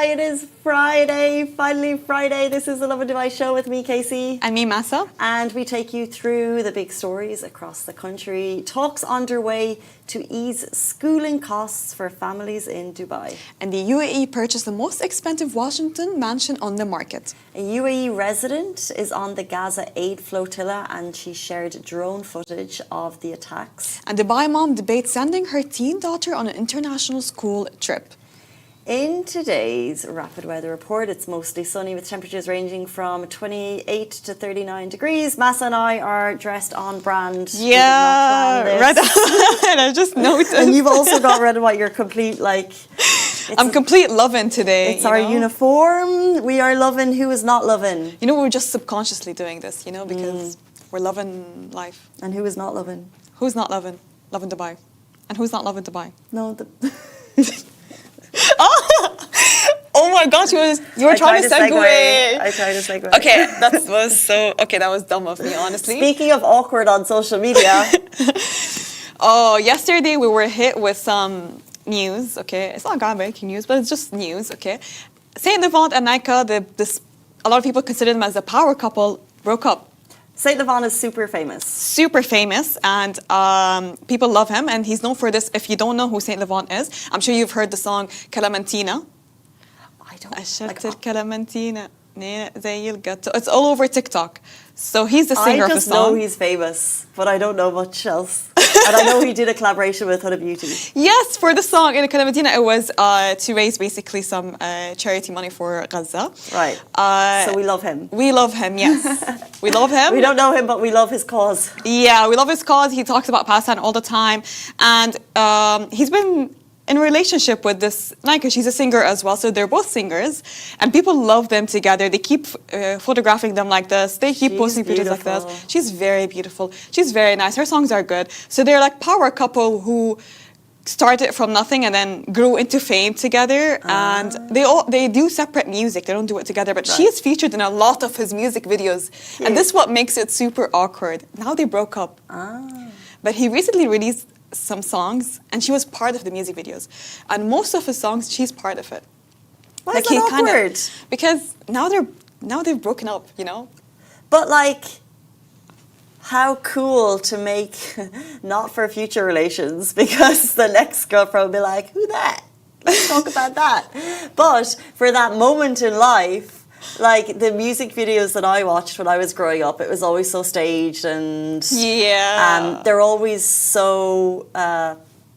It is Friday, finally Friday. This is the Lovin Device Show with me, Casey. And me, Massa. And we take you through the big stories across the country. Talks underway to ease schooling costs for families in Dubai. And the UAE purchased the most expensive Washington mansion on the market. A UAE resident is on the Gaza aid flotilla and she shared drone footage of the attacks. And Dubai mom debates sending her teen daughter on an international school trip. In today's rapid weather report, it's mostly sunny with temperatures ranging from 28 to 39 degrees. Massa and I are dressed on brand. Yeah, red and I just noticed. And you've also got red and white. You're complete, like... I'm complete Lovin today. It's our uniform. We are Lovin. Who is not Lovin? You know, we're just subconsciously doing this, you know, because we're loving life. And who is not Lovin? Who's not Lovin? Lovin Dubai. And who's not Lovin Dubai? No, Oh my gosh, you were trying to segue. I tried to segue. Okay, that was dumb of me, honestly. Speaking of awkward on social media. Oh, yesterday we were hit with some news, okay? It's not groundbreaking news, but it's just news, okay? Saint Levant and Nika, a lot of people consider them as a power couple, broke up. Saint Levant is super famous. Super famous, and people love him, and he's known for this. If you don't know who Saint Levant is, I'm sure you've heard the song Clementina. I don't. شربت الكلمنتينا زي القطة. It's all over TikTok. So he's the singer of the song. I just know he's famous, but I don't know much else. And I know he did a collaboration with Huda Beauty. Yes, for the song in Clementina, it was to raise basically some charity money for Gaza. Right. So we love him. We love him, yes. We love him. We don't know him, but we love his cause. Yeah, we love his cause. He talks about Palestine all the time. And he's been in a relationship with this Nika. She's a singer as well, so they're both singers. And people love them together. They keep photographing them like this. They keep posting pictures like this. She's very beautiful. She's very nice. Her songs are good. So they're like power couple who started from nothing and then grew into fame together. And they do separate music. They don't do it together. But she is featured in a lot of his music videos. Yeah. And this is what makes it super awkward. Now they broke up. But he recently released some songs, and she was part of the music videos. And most of his songs, she's part of it. Why is that awkward? Because now they've broken up, you know? But like, how cool to make not for future relations, because the next girlfriend will be like, who that? Let's talk about that. But for that moment in life, like the music videos that I watched when I was growing up, it was always so staged and they're always so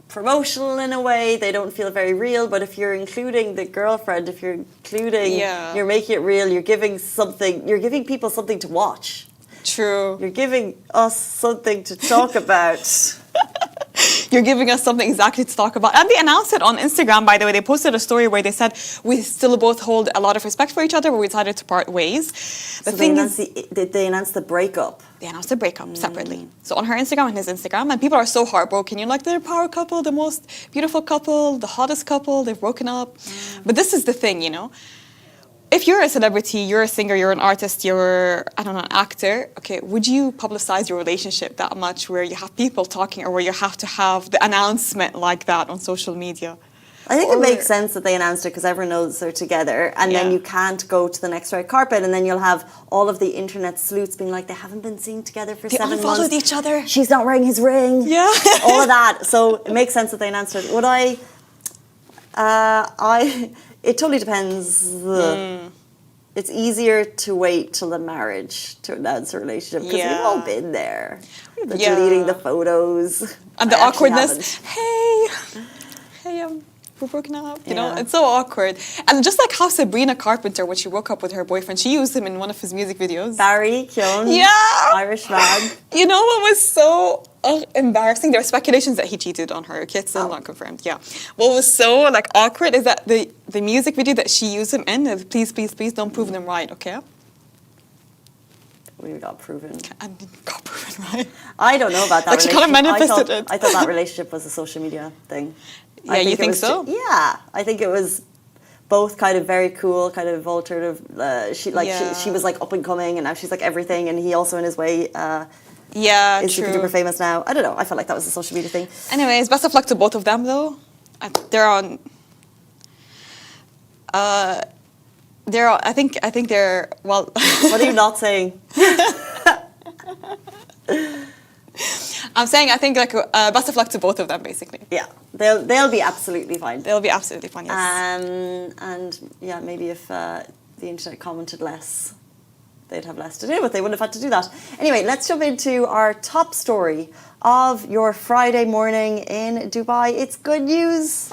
promotional in a way. They don't feel very real. But if you're including the girlfriend, if you're including, you're making it real. You're giving people something to watch. True. You're giving us something to talk about. You're giving us something exactly to talk about. And they announced it on Instagram, by the way. They posted a story where they said, we still both hold a lot of respect for each other, but we decided to part ways. Did they announce the breakup? They announced the breakup separately. So on her Instagram and his Instagram, and people are so heartbroken. You're like, they're a power couple, the most beautiful couple, the hottest couple, they've broken up. But this is the thing, you know. If you're a celebrity, you're a singer, you're an artist, you're, I don't know, an actor, okay, would you publicize your relationship that much where you have people talking or where you have to have the announcement like that on social media? I think it makes sense that they announced it because everyone knows they're together, and then you can't go to the next red carpet, and then you'll have all of the internet sleuths being like, they haven't been seen together for 7 months. They unfollowed each other. She's not wearing his ring. Yeah. All of that. So it makes sense that they announced it. Would it totally depends. It's easier to wait till the marriage to announce a relationship because we've all been there. The deleting the photos. And the awkwardness. Hey, we're broken up. You know, it's so awkward. And just like how Sabrina Carpenter, when she broke up with her boyfriend, she used him in one of his music videos. Barry Keoghan. Yeah. Irish man. You know what was so embarrassing? There are speculations that he cheated on her. Okay, it's still not confirmed. Yeah. What was so like awkward is that the music video that she used him in is please, please, please don't prove them right, okay? We got proven. And got proven right. I don't know about that. Like she kind of manifested it. I thought that relationship was a social media thing. Yeah, you think so? Yeah, I think it was both kind of very cool, kind of alternative. She was like up and coming, and now she's like everything, and he also in his way is super duper famous now. I don't know. I felt like that was a social media thing. Anyways, best of luck to both of them, though. They're on. I think they're well. What are you not saying? I'm saying I think like best of luck to both of them, basically. Yeah, they'll be absolutely fine. They'll be absolutely fine. Yes. And yeah, maybe if the internet commented less, they'd have less to do, but they wouldn't have had to do that. Anyway, let's jump into our top story of your Friday morning in Dubai. It's good news.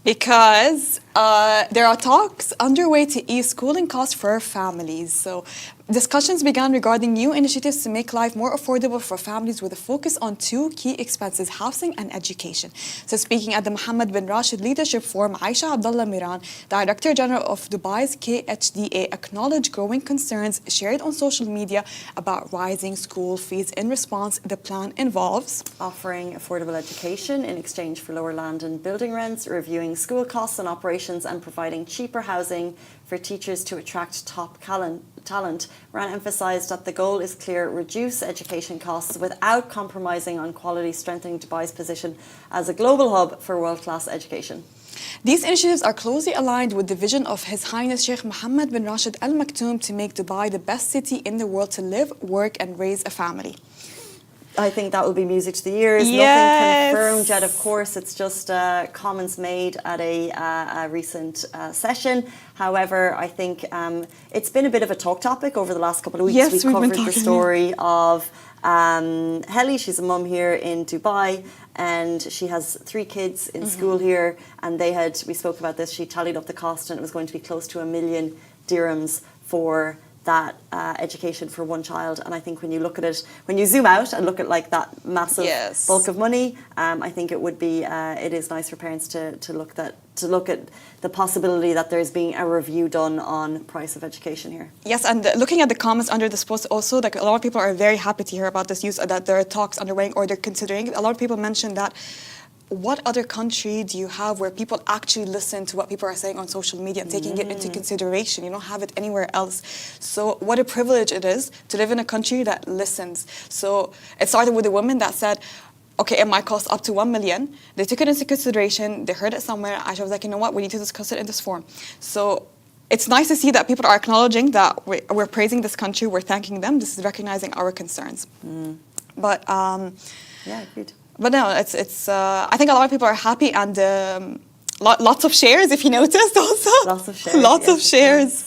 Because there are talks underway to ease schooling costs for families. So discussions began regarding new initiatives to make life more affordable for families with a focus on two key expenses, housing and education. So speaking at the Mohammed bin Rashid Leadership Forum, Aisha Abdullah Miran, Director General of Dubai's KHDA, acknowledged growing concerns shared on social media about rising school fees. In response, the plan involves offering affordable education in exchange for lower land and building rents, reviewing school costs and operations, and providing cheaper housing for teachers to attract top talent. Moran emphasised that the goal is clear: reduce education costs without compromising on quality, strengthening Dubai's position as a global hub for world-class education. These initiatives are closely aligned with the vision of His Highness Sheikh Mohammed bin Rashid Al Maktoum to make Dubai the best city in the world to live, work and raise a family. I think that will be music to the ears. Yes. Nothing confirmed yet, of course. It's just comments made at a recent session. However, I think it's been a bit of a talk topic over the last couple of weeks. Yes, we covered the story of Heli. She's a mum here in Dubai, and she has 3 kids in school here. And we spoke about this. She tallied up the cost, and it was going to be close to 1 million dirhams for that education for one child. And I think when you look at it, when you zoom out and look at like that massive bulk of money, I think it would be it is nice for parents to look at the possibility that there's being a review done on price of education here. Yes, and looking at the comments under this post also, like a lot of people are very happy to hear about this news, that there are talks underway or they're considering. A lot of people mentioned that what other country do you have where people actually listen to what people are saying on social media and taking it into consideration? You don't have it anywhere else. So what a privilege it is to live in a country that listens. So it started with a woman that said, okay, it might cost up to 1 million. They took it into consideration. They heard it somewhere. Aisha was like, you know what? We need to discuss it in this form. So it's nice to see that people are acknowledging that we're praising this country. We're thanking them. This is recognizing our concerns. But yeah, agreed. But no, it's. I think a lot of people are happy, and lots of shares, if you noticed, also. Lots of shares. Lots of shares.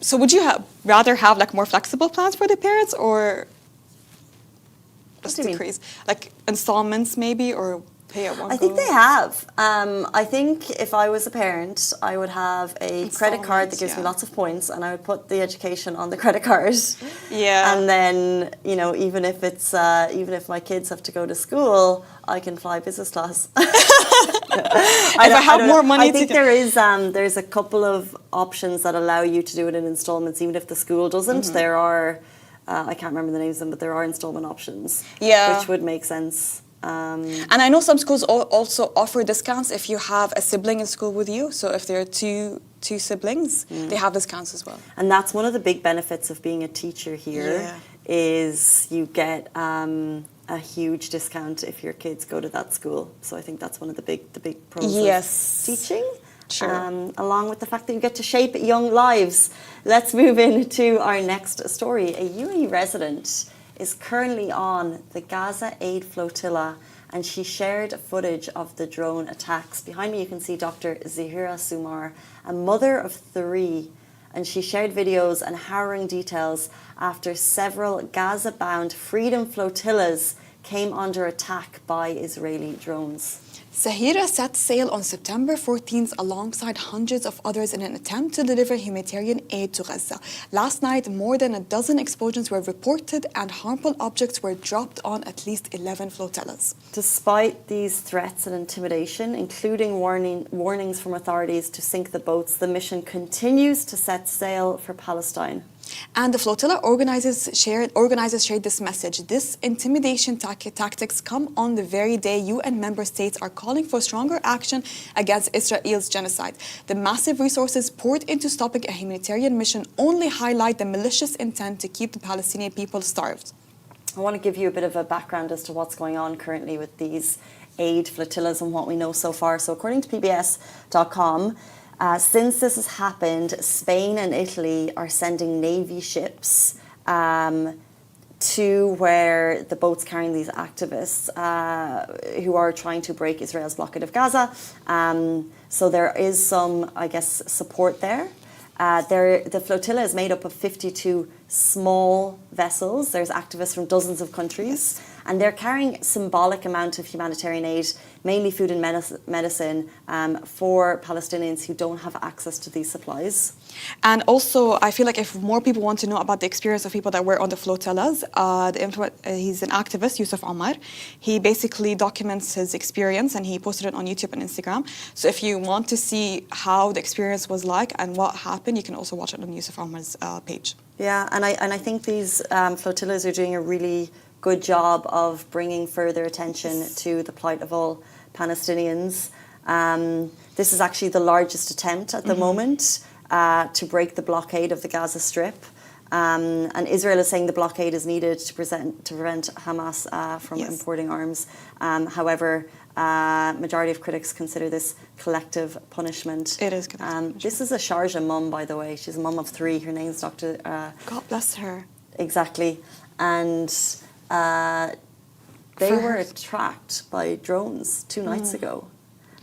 So, would you rather have like more flexible plans for the parents, or just decrease, like installments, maybe, or pay at one go? I think they have. I think if I was a parent, I would have a credit card that gives me lots of points, and I would put the education on the credit card. Yeah. And then, you know, even if my kids have to go to school, I can fly business class. If I have more money, I think there's a couple of options that allow you to do it in installments, even if the school doesn't. There are, I can't remember the names of them, but there are installment options. Yeah. Which would make sense. And I know some schools also offer discounts if you have a sibling in school with you. So if there are two siblings, they have discounts as well. And that's one of the big benefits of being a teacher here, is you get a huge discount if your kids go to that school. So I think that's one of the big pros of teaching. Sure. Along with the fact that you get to shape young lives. Let's move into our next story. A UAE resident is currently on the Gaza aid flotilla, and she shared footage of the drone attacks. Behind me you can see Dr. Zahira Sumar, a mother of 3, and she shared videos and harrowing details after several Gaza-bound freedom flotillas came under attack by Israeli drones. Zahira set sail on September 14th alongside hundreds of others in an attempt to deliver humanitarian aid to Gaza. Last night, more than a dozen explosions were reported and harmful objects were dropped on at least 11 flotillas. Despite these threats and intimidation, including warnings from authorities to sink the boats, the mission continues to set sail for Palestine. And the flotilla organizers shared this message. This intimidation tactics come on the very day UN member states are calling for stronger action against Israel's genocide. The massive resources poured into stopping a humanitarian mission only highlight the malicious intent to keep the Palestinian people starved. I want to give you a bit of a background as to what's going on currently with these aid flotillas and what we know so far. So according to PBS.com, Since this has happened, Spain and Italy are sending Navy ships to where the boats carrying these activists who are trying to break Israel's blockade of Gaza. So there is some, I guess, support there. The flotilla is made up of 52 small vessels. There's activists from dozens of countries, and they're carrying symbolic amount of humanitarian aid, mainly food and medicine, for Palestinians who don't have access to these supplies. And also, I feel like if more people want to know about the experience of people that were on the flotillas, he's an activist, Yusuf Omar. He basically documents his experience and he posted it on YouTube and Instagram. So if you want to see how the experience was like and what happened, you can also watch it on Yusuf Omar's page. Yeah, and I think these flotillas are doing a really good job of bringing further attention to the plight of all Palestinians. This is actually the largest attempt at the moment to break the blockade of the Gaza Strip. And Israel is saying the blockade is needed to prevent Hamas from importing arms. However, majority of critics consider this collective punishment. It is collective This is a Sharjah mum, by the way. She's a mum of 3. Her name's Dr. God bless her. Exactly. And they were attacked by drones 2 nights ago.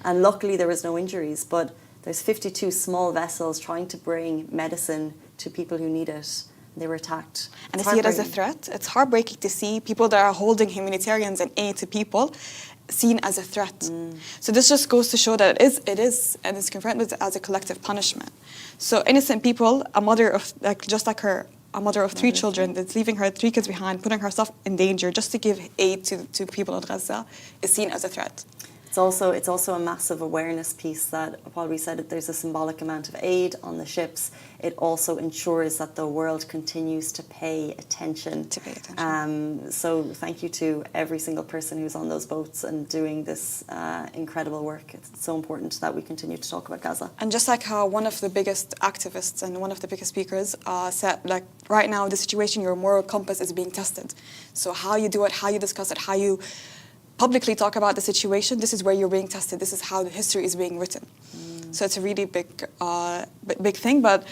And luckily there was no injuries, but there's 52 small vessels trying to bring medicine to people who need it. They were attacked. And I see it as a threat. It's heartbreaking to see people that are holding humanitarians and aid to people seen as a threat. So this just goes to show that it is, and it's confronted as a collective punishment. So innocent people, a mother of, just like her, a mother of 3 children that's leaving her 3 kids behind, putting herself in danger just to give aid to people in Gaza, is seen as a threat. It's also a massive awareness piece that while we said that there's a symbolic amount of aid on the ships, it also ensures that the world continues to pay attention. So thank you to every single person who's on those boats and doing this incredible work. It's so important that we continue to talk about Gaza. And just like how one of the biggest activists and one of the biggest speakers said, like right now, the situation, your moral compass is being tested. So how you do it, how you discuss it, how you publicly talk about the situation, this is where you're being tested. This is how the history is being written. So it's a really big thing, but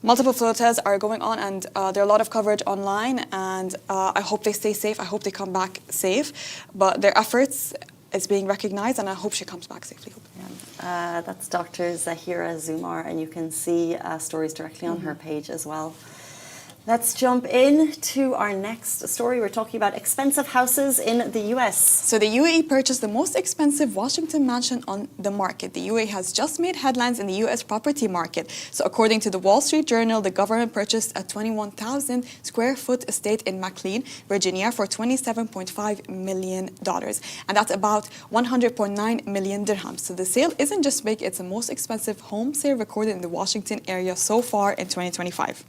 multiple flotillas are going on, and there are a lot of coverage online, and I hope they stay safe. I hope they come back safe, but their efforts is being recognized, and I hope she comes back safely. That's Dr. Zahira Zumar, and you can see stories directly on her page as well. Let's jump into our next story. We're talking about expensive houses in the US. So the UAE purchased the most expensive Washington mansion on the market. The UAE has just made headlines in the US property market. So according to the Wall Street Journal, the government purchased a 21,000 square foot estate in McLean, Virginia for $27.5 million. And that's about 100.9 million dirhams. So the sale isn't just big, it's the most expensive home sale recorded in the Washington area so far in 2025.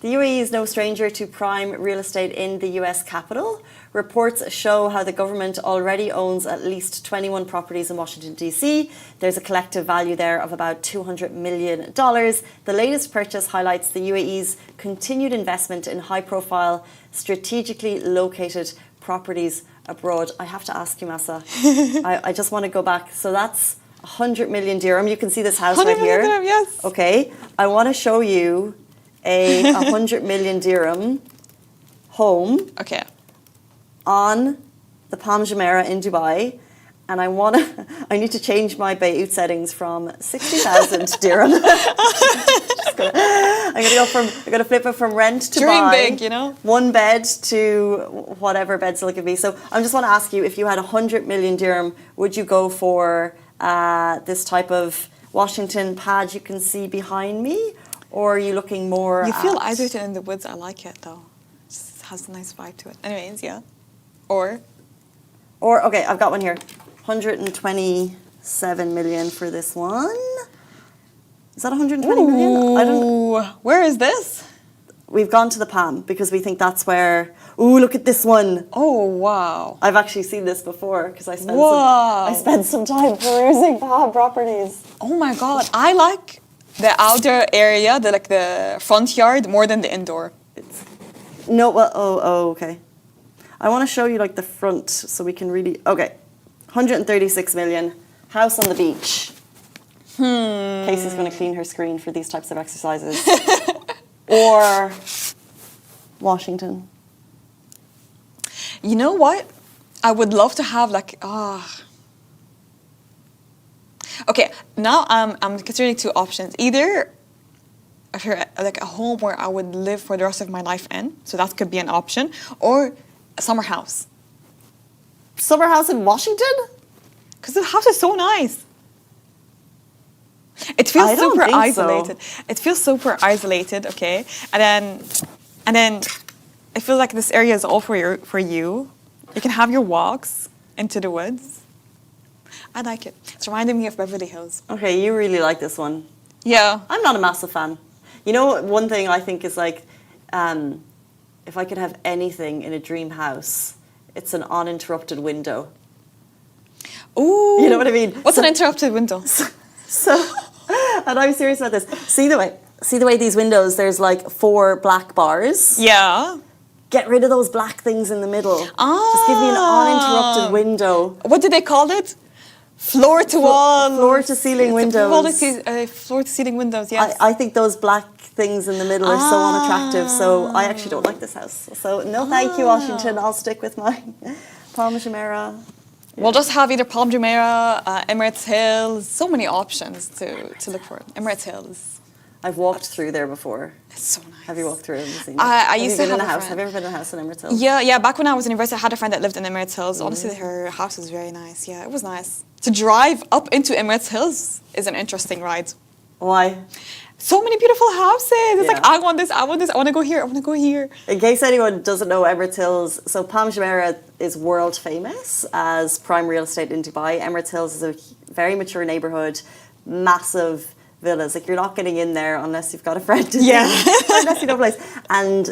The UAE is no stranger to prime real estate in the US capital. Reports show how the government already owns at least 21 properties in Washington, D.C. There's a collective value there of about $200 million. The latest purchase highlights the UAE's continued investment in high-profile, strategically located properties abroad. I have to ask you, Masa, I just want to go back. So that's 100 million dirham. You can see this house right here. Dirham, yes. Okay. I want to show you a 100 million dirham home on the Palm Jumeirah in Dubai, and I need to change my Beirut settings from 60,000 dirham. I'm gonna flip it from rent to Dream buy. big, you know. 1 bed to whatever beds it'll give me. So I just want to ask you, if you had 100 million dirham, would you go for this type of Washington pad you can see behind me? Or are you looking more You feel isolated in the woods. I like it, though. It just has a nice vibe to it. Anyways, yeah. Or, okay, I've got one here. 127 million for this one. Is that 120 million? I don't know. Where is this? We've gone to the Palm because we think that's where... Ooh, look at this one. Oh, wow. I've actually seen this before because I spent some time perusing Palm properties. Oh, my God. I like the outer area, the front yard, more than the indoor. Okay. I want to show you the front so we can really... Okay. 136 million. House on the beach. Casey's going to clean her screen for these types of exercises. Or Washington. You know what? I would love to have like Okay, now I'm considering two options. Either like a home where I would live for the rest of my life in, so that could be an option, or a summer house. Summer house in Washington? Because the house is so nice. It feels I don't super think so. isolated. It feels super isolated, okay? And then I feel like this area is all for you. You can have your walks into the woods. I like it. It's reminding me of Beverly Hills. Okay, you really like this one. Yeah. I'm not a massive fan. You know, one thing I think is like, if I could have anything in a dream house, it's an uninterrupted window. Ooh. You know what I mean? What's an interrupted window? So, and I'm serious about this. See the way these windows, there's like 4 black bars. Yeah. Get rid of those black things in the middle. Ah. Just give me an uninterrupted window. What do they call it? Floor to wall. Floor to ceiling windows. Floor to ceiling windows, yes. I think those black things in the middle are so unattractive, so I actually don't like this house. So no thank you, Washington. I'll stick with my Palma Jumeirah. We'll just have either Palm Jumeirah, Emirates Hills, so many options to look for. Emirates Hills. I've walked through there before. It's so nice. Have you walked through it? I used to have a a house. friend. Have you ever been in a house in Emirates Hills? Yeah. Back when I was in university, I had a friend that lived in Emirates Hills. Honestly, her house was very nice. Yeah, it was nice. To drive up into Emirates Hills is an interesting ride. Why? So many beautiful houses. It's Yeah. like, I want this, I want to go here, I want to go here. In case anyone doesn't know Emirates Hills, so Palm Jumeirah is world famous as prime real estate in Dubai. Emirates Hills is a very mature neighborhood, massive villas. Like, you're not getting in there unless you've got a friend. Unless you know a place. And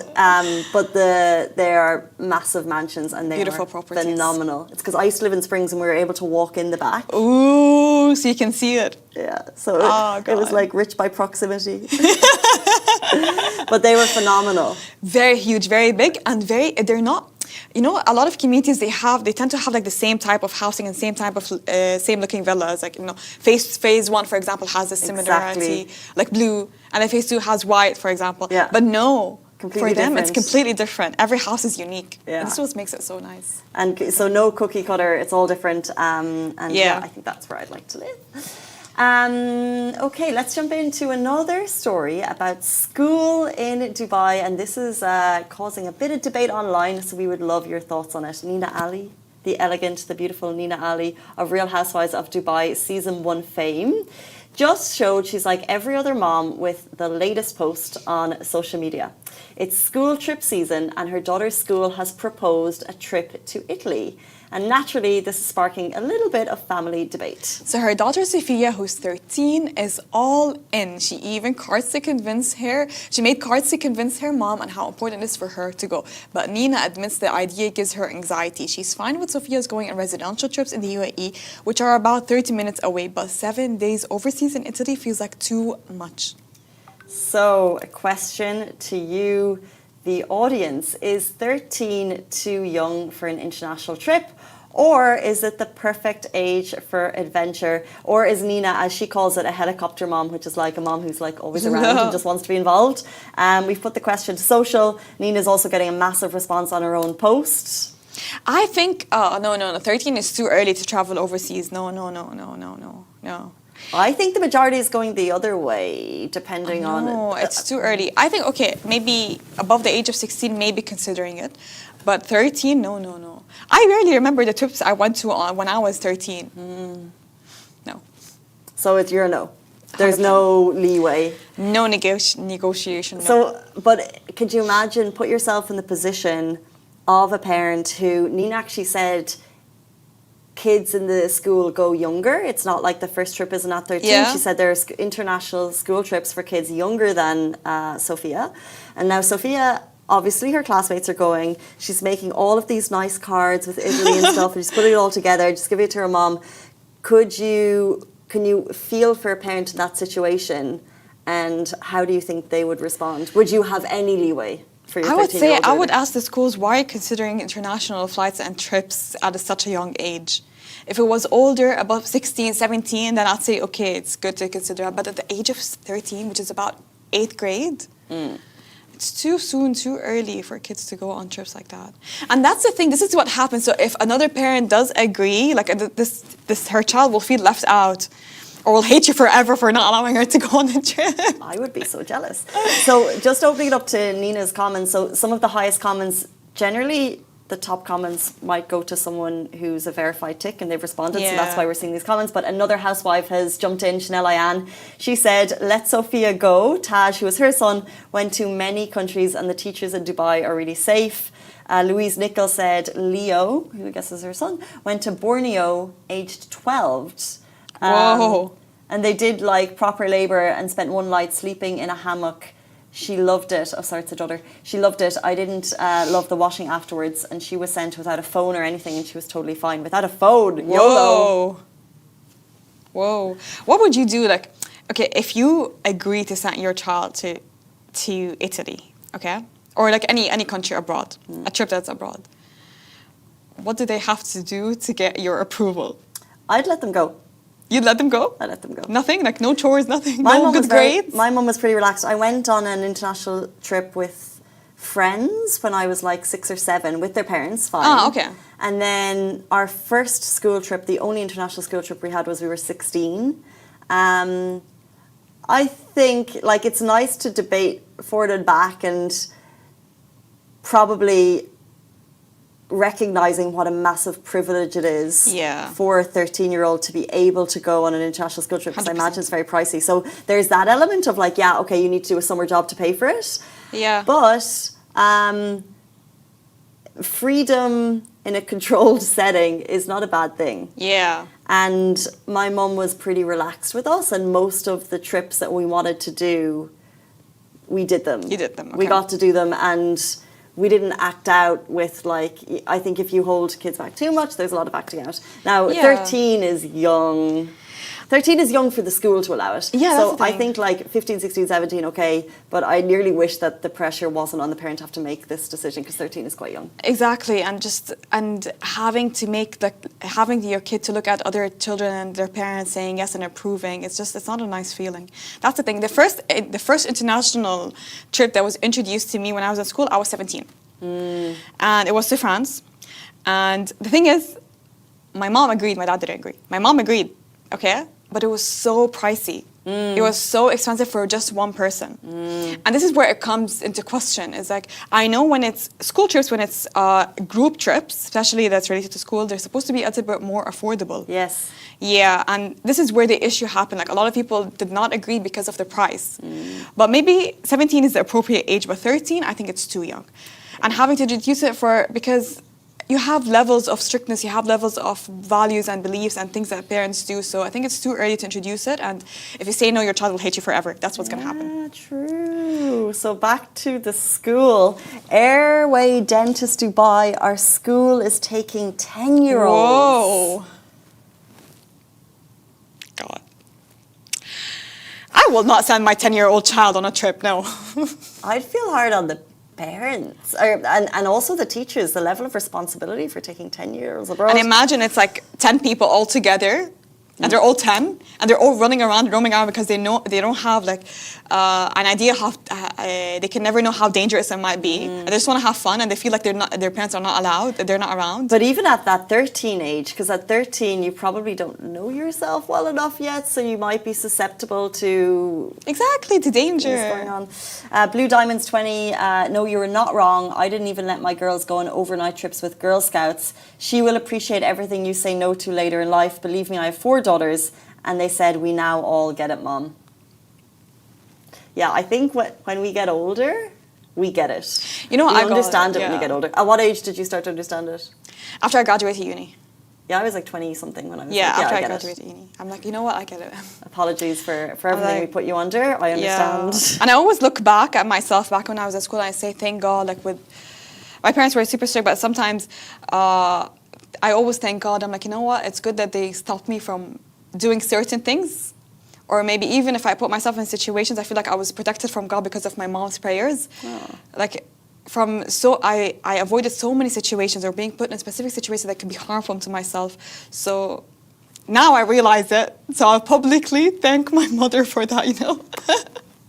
but they are massive mansions and they Beautiful are properties. phenomenal. It's because I used to live in Springs and we were able to walk in the back. Ooh, so you can see it. Yeah, so it was God. like rich by proximity. But they were phenomenal. Very huge, very big, and they're not, you know, a lot of communities, they tend to have like the same type of housing and same type of, same looking villas. Like, you know, phase 1, for example, has a similarity, Exactly. like blue, and then phase 2 has white, for example. Yeah. But no, Completely for them, it's different. completely different. Every house is unique. Yeah. And this is what makes it so nice. And so no cookie cutter, it's all different. And yeah, I think that's where I'd like to live. Okay, let's jump into another story about school in Dubai. And this is causing a bit of debate online, so we would love your thoughts on it. Nina Ali, the elegant, the beautiful Nina Ali of Real Housewives of Dubai Season 1 fame, just showed she's like every other mom with the latest post on social media. It's school trip season and her daughter's school has proposed a trip to Italy. And naturally, this is sparking a little bit of family debate. So her daughter Sophia, who's 13, is all in. She even she made cards to convince her mom on how important it is for her to go. But Nina admits the idea gives her anxiety. She's fine with Sophia's going on residential trips in the UAE, which are about 30 minutes away, but 7 days overseas in Italy feels like too much. So, a question to you, the audience. Is 13 too young for an international trip? Or is it the perfect age for adventure? Or is Nina, as she calls it, a helicopter mom, which is like a mom who's like always around and just wants to be involved? We've put the question to social. Nina's also getting a massive response on her own post. I think, no, 13 is too early to travel overseas. No. I think the majority is going the other way, depending on... No, it's too early. I think, okay, maybe above the age of 16, maybe considering it. But 13, no. I rarely remember the trips I went to when I was 13. No. So it's your no. There's no leeway. No negotiation. No. So, but could you imagine, put yourself in the position of a parent who, Nina actually said, kids in the school go younger. It's not like the first trip isn't at 13. Yeah. She said there's international school trips for kids younger than Sophia. And now Sophia, obviously her classmates are going. She's making all of these nice cards with Italy and stuff and she's putting it all together. Just give it to her mom. Can you feel for a parent in that situation? And how do you think they would respond? Would you have any leeway? for your I would 13-year-old say, I would daughter? ask the schools, why are you considering international flights and trips at such a young age? If it was older, above 16, 17, then I'd say, okay, it's good to consider. But at the age of 13, which is about 8th grade, it's too soon, too early for kids to go on trips like that. And that's the thing, this is what happens. So if another parent does agree, like her child will feel left out or will hate you forever for not allowing her to go on the trip. I would be so jealous. So just opening it up to Nina's comments. So some of the highest comments, generally the top comments might go to someone who's a verified tick and they've responded. So that's Yeah. why we're seeing these comments. But another housewife has jumped in, Chanel Ayan. She said, let Sophia go. Taj, who was her son, went to many countries and the teachers in Dubai are really safe. Louise Nichols said, Leo, who I guess is her son, went to Borneo aged 12. Whoa. And they did like proper labour and spent one night sleeping in a hammock. She loved it. Oh, sorry, it's a daughter. She loved it. I didn't love the washing afterwards. And she was sent without a phone or anything and she was totally fine. Without a phone. YOLO. Whoa. What would you do? Like, okay, if you agree to send your child to Italy, okay? Or like any country abroad, a trip that's abroad. What do they have to do to get your approval? I'd let them go. You'd let them go? I'd let them go. Nothing? Like no chores, nothing? My No mum good was very- grades? My mum was pretty relaxed. I went on an international trip with friends when I was like 6 or 7 with their parents, fine. Ah, okay. And then our first school trip, the only international school trip we had was we were 16. I think like it's nice to debate forward and back and probably recognizing what a massive privilege it is Yeah. for a 13-year-old to be able to go on an international school trip because I 100%. imagine it's very pricey. So there's that element of like, yeah, okay, you need to do a summer job to pay for it. Yeah. But freedom in a controlled setting is not a bad thing. Yeah. And my mum was pretty relaxed with us, and most of the trips that we wanted to do, we did them. You did them, We okay. got to do them, and we didn't act out with like, I think if you hold kids back too much, there's a lot of acting out. Now, Yeah. 13 is young. 13 is young for the school to allow it. Yeah, So that's the I thing. think like 15, 16, 17, okay. But I nearly wish that the pressure wasn't on the parent to have to make this decision because 13 is quite young. Exactly, and having to make having your kid to look at other children and their parents saying yes and approving, it's not a nice feeling. That's the thing. The first international trip that was introduced to me when I was at school, I was 17, and it was to France. And the thing is, my mom agreed, my dad didn't agree. My mom agreed, okay, but it was so pricey. It was so expensive for just one person. And this is where it comes into question. Is like, I know when it's school trips, when it's group trips, especially that's related to school, they're supposed to be a little bit more affordable. Yes. Yeah, and this is where the issue happened. Like a lot of people did not agree because of the price. But maybe 17 is the appropriate age, but 13, I think it's too young. And having to introduce it because you have levels of strictness, you have levels of values and beliefs and things that parents do. So I think it's too early to introduce it. And if you say no, your child will hate you forever. That's what's going to happen. Yeah, true. So back to the school. Airway Dentist Dubai, our school is taking 10-year-olds. Whoa. God. I will not send my 10-year-old child on a trip, no. I'd feel hard on the parents and also the teachers, the level of responsibility for taking 10-year-olds abroad. And imagine it's like 10 people all together, and they're all 10, and they're all roaming around because they know they don't have like an idea how they can never know how dangerous it might be. And they just want to have fun, and they feel like their parents are not allowed, that they're not around. But even at that 13 age, because at 13 you probably don't know yourself well enough yet, so you might be susceptible to Exactly, to danger. what's going on. Blue Diamonds 20, no, you were not wrong. I didn't even let my girls go on overnight trips with Girl Scouts. She will appreciate everything you say no to later in life. Believe me, I have 4 daughters, and they said, we now all get it, Mom. Yeah, I think when we get older, we get it. You know, we I got understand it, it when we yeah. get older. At what age did you start to understand it? After I graduated uni. Yeah, I was like 20-something when I was Yeah, like, after I get graduated uni. I'm like, you know what, I get it. Apologies for everything we like, put you under. I understand. Yeah. And I always look back at myself back when I was at school and I say, thank God, like with my parents were super strict, but sometimes I always thank God. I'm like, you know what, it's good that they stopped me from doing certain things. Or maybe even if I put myself in situations, I feel like I was protected from God because of my mom's prayers. Oh. Like, I avoided so many situations or being put in a specific situation that could be harmful to myself. So now I realize it. So I'll publicly thank my mother for that, you know.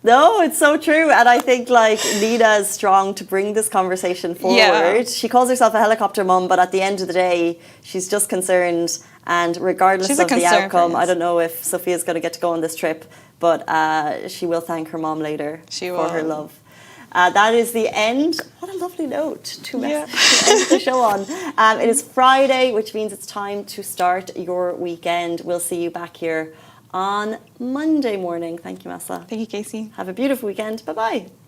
No, it's so true. And I think like Nina is strong to bring this conversation forward. Yeah. She calls herself a helicopter mum, but at the end of the day, she's just concerned. And regardless She's a of the concern outcome, for us. I don't know if Sophia's going to get to go on this trip, but she will thank her mom later She for her will. love. That is the end. What a lovely note to Yeah. end the show on. It is Friday, which means it's time to start your weekend. We'll see you back here on Monday morning. Thank you, Massa. Thank you, Casey. Have a beautiful weekend. Bye-bye.